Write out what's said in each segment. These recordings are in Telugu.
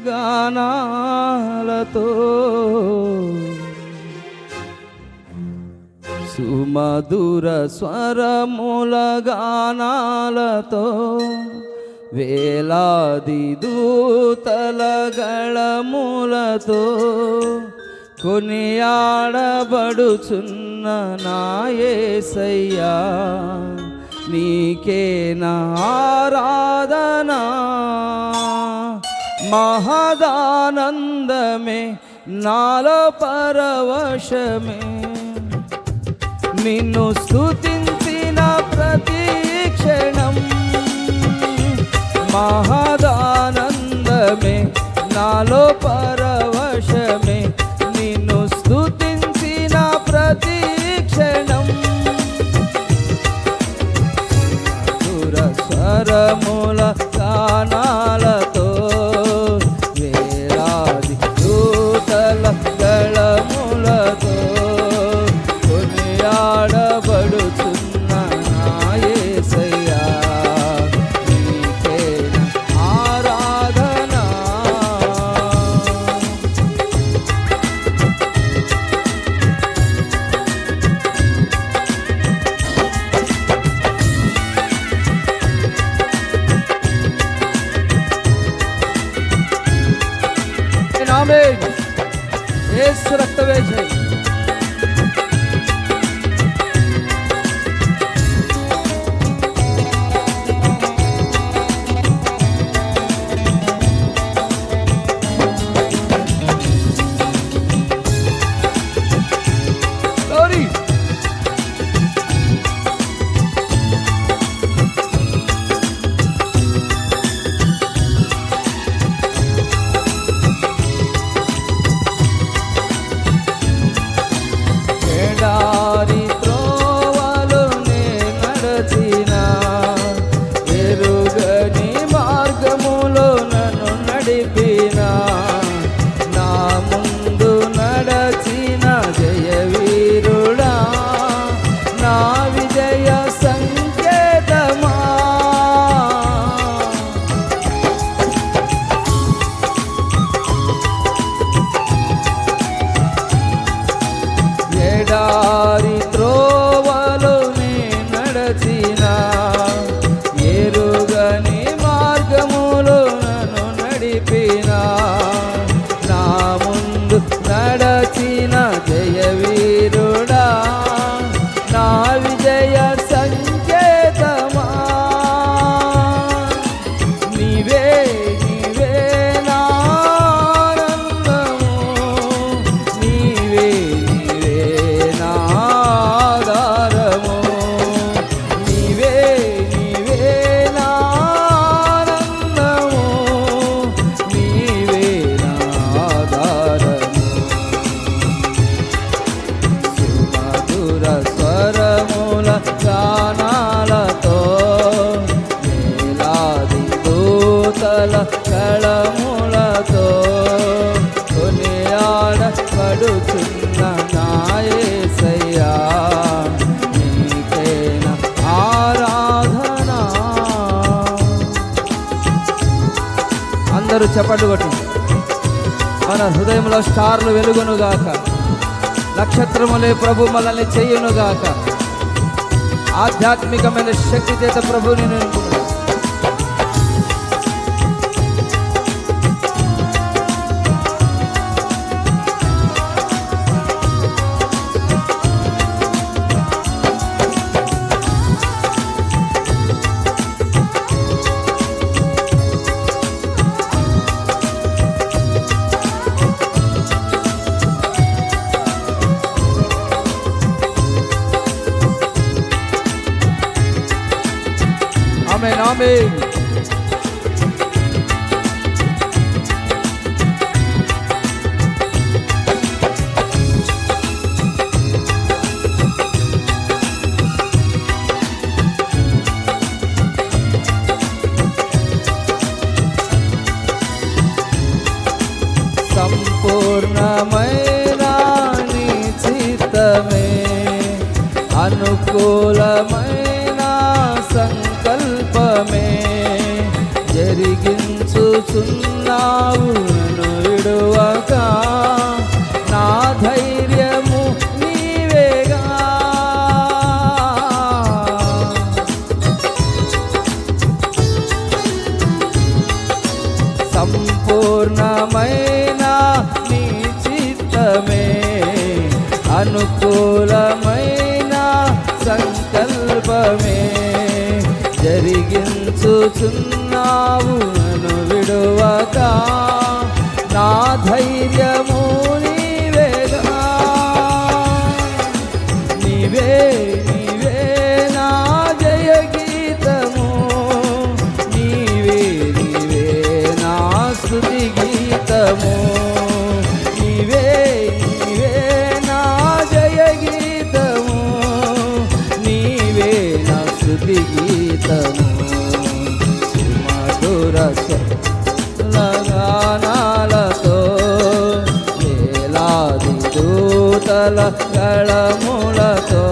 గానాలతో సుమధుర స్వరముల గానాలతో వేలాది దూతల గళములతో కొనియాడబడుచున్న నా యేసయ్యా నీకే నా ఆరాధనా మహదానందమే నాలో పరవశమే నిన్ను స్తుతించిన ప్రతి క్షణం మహదానందమే నాలో పరవశమే నిన్ను స్తుతించిన ప్రతి క్షణం సుర స్వరముల గానాలతో వేలాది దూతల గళములతో కొనియాడబడుచున్న నా యేసయ్యా నీకే ఆరాధనా ఆమేన్. యేసు రక్తమే జై. ఎడారి త్రోవలో నే నడచిన ఎరుగని మార్గములో నన్ను నడిపిన నా ముందు నడచిన జయవీరుడా నా విజయ సంకేతమా నీవే నీవే నా ఆనందము నీవే స్వరముల గానాలతో వేలాది దూతల కళములతో కొనియాడబడుచున్న నా యేసయ్యా నీకే నా ఆరాధనా. అందరూ చప్పట్లు కొట్టి మన హృదయంలో స్టార్లు వెలుగునుగాక, నక్షత్రములే ప్రభు మనల్ని చేయునుగాక. ఆధ్యాత్మికమైన శక్తి చేత ప్రభుని నింపును. ఆమేన్ ఆమేన్. సంపూర్ణమైన నీ చిత్తమే అనుకూలమైన సంకల్పమే జరిగించు పూర్ణమైన నీ చిత్తమే అనుకూలమైన సంకల్పమే జరిగించుచున్నావు నన్ను విడువక నా ధైర్యము నీవేగా నీవే నీవే నా జయ గీతము నీవే నీవే నా స్తుతి గీతము నీవే నీవే నా జయ గీతము నీవే నా స్తుతి గీతము మధుర గానాలతో వేలాది దూతల గళములతో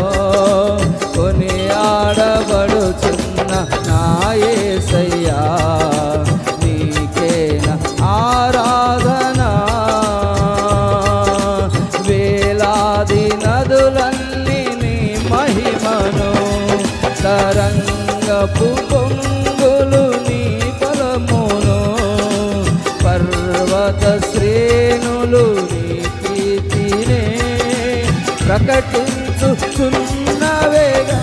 కొనియాడబడుచున్న నా యేసయ్యా నీకేన ఆరాధన వేలాది నదులన్నీ నీ మహిమను తరంగపు పొంగులు నీ బలమును పర్వత శ్రేణులు నీ కీర్తినే ప్రకటించుచున్నవేగా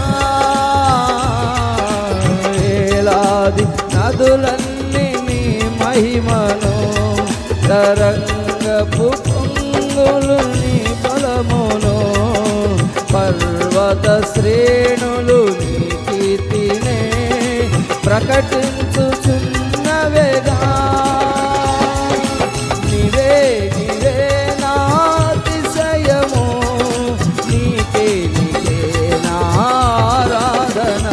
వేలాది నదులన్నీ నీ మహిమను తరంగపు పొంగులు నీ బలమును పర్వత శ్రేణులు నీ కీర్తినే ప్రకటించుచున్నవేగా నీవే నీవే నా అతిశయము నీకే నీకే నా ఆరాధన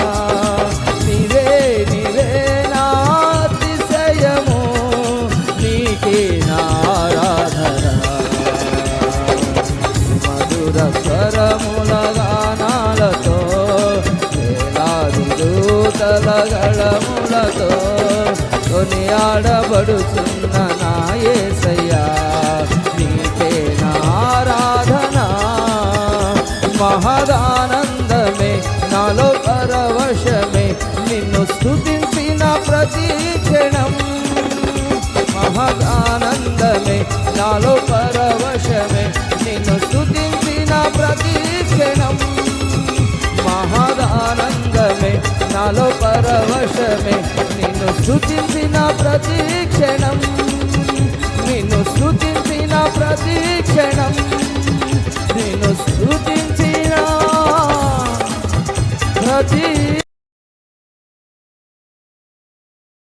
నీవే నీవే నా అతిశయము నీకే నా ఆరాధన మధుర స్వరముల గానాలతో వేలాది దూతల గళములతో కొనియాడబడుచున్న నా యేసయ్యా నీకే నా ఆరాధన మహదానందమే నాలో పరవశమే నిన్ను స్తుతించిన ప్రతి క్షణం మహదానందమే నాలో పరవశమే నిన్ను స్తుతించిన ప్రతి క్షణం మహదానందమే నాలో పరవశమే నిన్ను స్తుతించిన ప్రతి క్షణం నిన్ను స్తుతించిన ప్రతి క్షణం